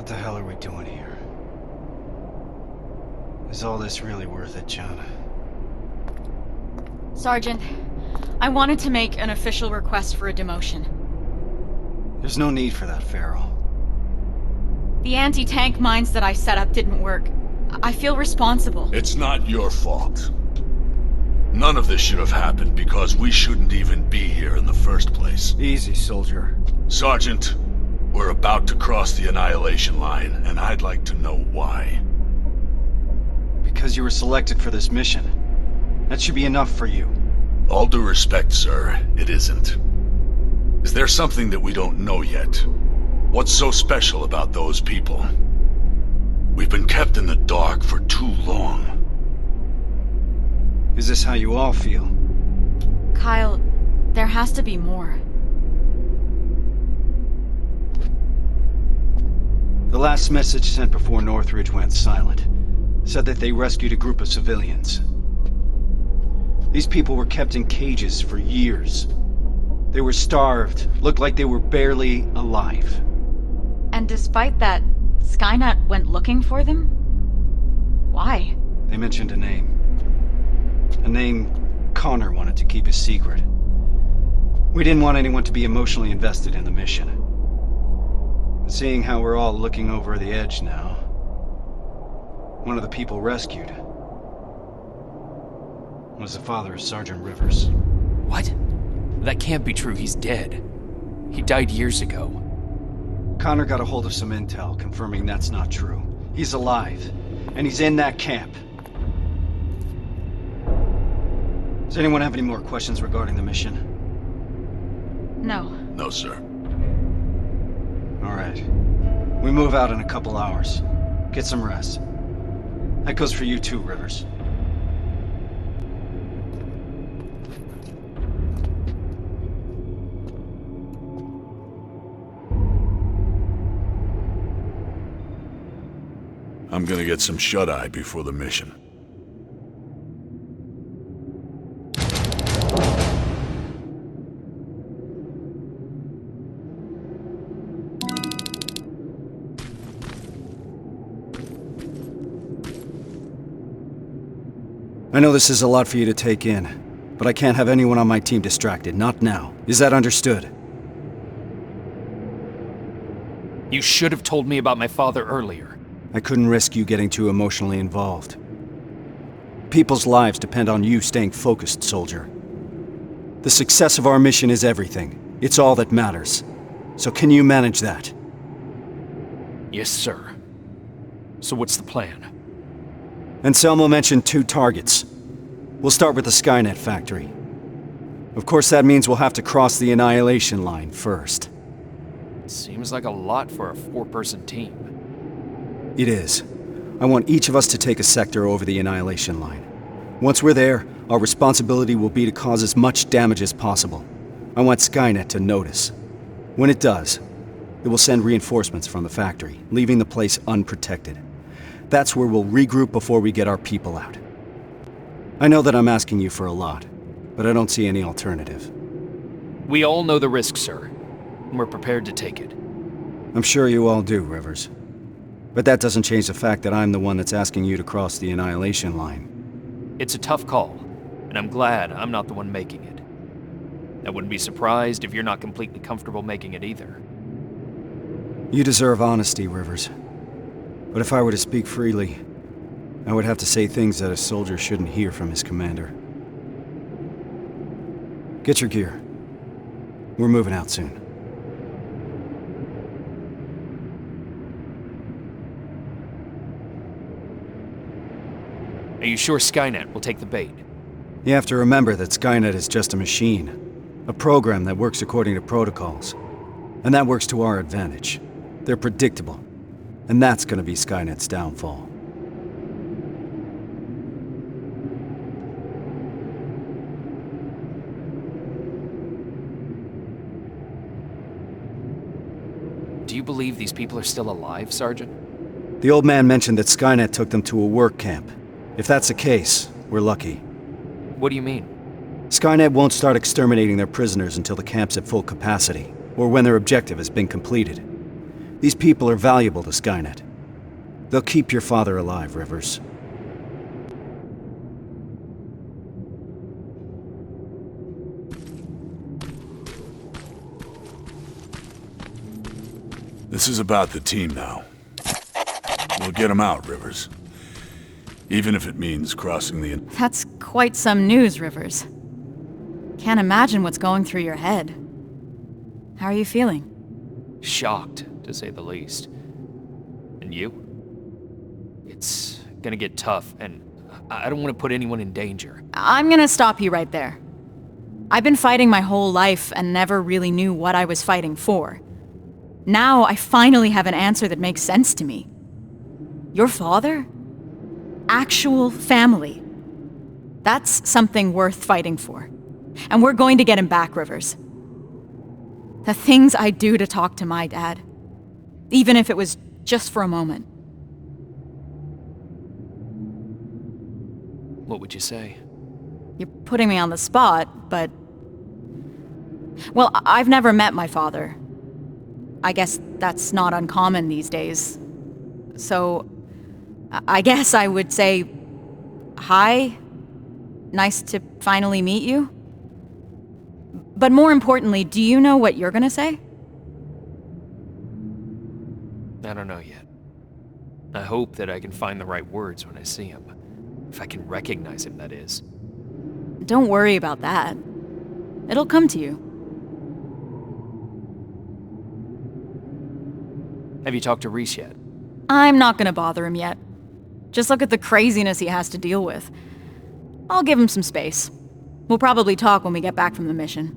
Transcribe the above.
the hell are we doing here? Is all this really worth it, John? Sergeant, I wanted to make an official request for a demotion. There's no need for that, Farrell. The anti-tank mines that I set up didn't work. I feel responsible. It's not your fault. None of this should have happened because we shouldn't even be here in the first place. Easy, soldier. Sergeant, we're about to cross the annihilation line, and I'd like to know why. Because you were selected for this mission. That should be enough for you. All due respect, sir, it isn't. Is there something that we don't know yet? What's so special about those people? We've been kept in the dark for too long. Is this how you all feel? Kyle, there has to be more. The last message sent before Northridge went silent said that they rescued a group of civilians. These people were kept in cages for years. They were starved, looked like they were barely alive. And despite that, Skynet went looking for them? Why? They mentioned a name. A name Connor wanted to keep a secret. We didn't want anyone to be emotionally invested in the mission. But seeing how we're all looking over the edge now, one of the people rescued was the father of Sergeant Rivers. What? That can't be true. He's dead. He died years ago. Connor got a hold of some intel confirming that's not true. He's alive, and he's in that camp. Does anyone have any more questions regarding the mission? No. No, sir. All right. We move out in a couple hours. Get some rest. That goes for you too, Rivers. I'm gonna get some shut-eye before the mission. I know this is a lot for you to take in, but I can't have anyone on my team distracted, not now. Is that understood? You should have told me about my father earlier. I couldn't risk you getting too emotionally involved. People's lives depend on you staying focused, soldier. The success of our mission is everything. It's all that matters. So can you manage that? Yes, sir. So what's the plan? Anselmo mentioned 2 targets. We'll start with the Skynet factory. Of course, that means we'll have to cross the annihilation line first. Seems like a lot for a 4-person team. It is. I want each of us to take a sector over the annihilation line. Once we're there, our responsibility will be to cause as much damage as possible. I want Skynet to notice. When it does, it will send reinforcements from the factory, leaving the place unprotected. That's where we'll regroup before we get our people out. I know that I'm asking you for a lot, but I don't see any alternative. We all know the risk, sir. And we're prepared to take it. I'm sure you all do, Rivers. But that doesn't change the fact that I'm the one that's asking you to cross the annihilation line. It's a tough call, and I'm glad I'm not the one making it. I wouldn't be surprised if you're not completely comfortable making it either. You deserve honesty, Rivers. But if I were to speak freely, I would have to say things that a soldier shouldn't hear from his commander. Get your gear. We're moving out soon. Are you sure Skynet will take the bait? You have to remember that Skynet is just a machine. A program that works according to protocols. And that works to our advantage. They're predictable. And that's gonna be Skynet's downfall. Do you believe these people are still alive, Sergeant? The old man mentioned that Skynet took them to a work camp. If that's the case, we're lucky. What do you mean? Skynet won't start exterminating their prisoners until the camp's at full capacity, or when their objective has been completed. These people are valuable to Skynet. They'll keep your father alive, Rivers. This is about the team now. We'll get them out, Rivers. Even if it means crossing the... That's quite some news, Rivers. Can't imagine what's going through your head. How are you feeling? Shocked, to say the least. And you? It's gonna get tough, and I don't want to put anyone in danger. I'm gonna stop you right there. I've been fighting my whole life and never really knew what I was fighting for. Now I finally have an answer that makes sense to me. Your father? Actual family. That's something worth fighting for. And we're going to get him back, Rivers. The things I do to talk to my dad, even if it was just for a moment. What would you say? You're putting me on the spot, but... Well, I've never met my father. I guess that's not uncommon these days. So, I guess I would say, hi, nice to finally meet you. But more importantly, do you know what you're gonna say? I don't know yet. I hope that I can find the right words when I see him. If I can recognize him, that is. Don't worry about that. It'll come to you. Have you talked to Reese yet? I'm not gonna bother him yet. Just look at the craziness he has to deal with. I'll give him some space. We'll probably talk when we get back from the mission.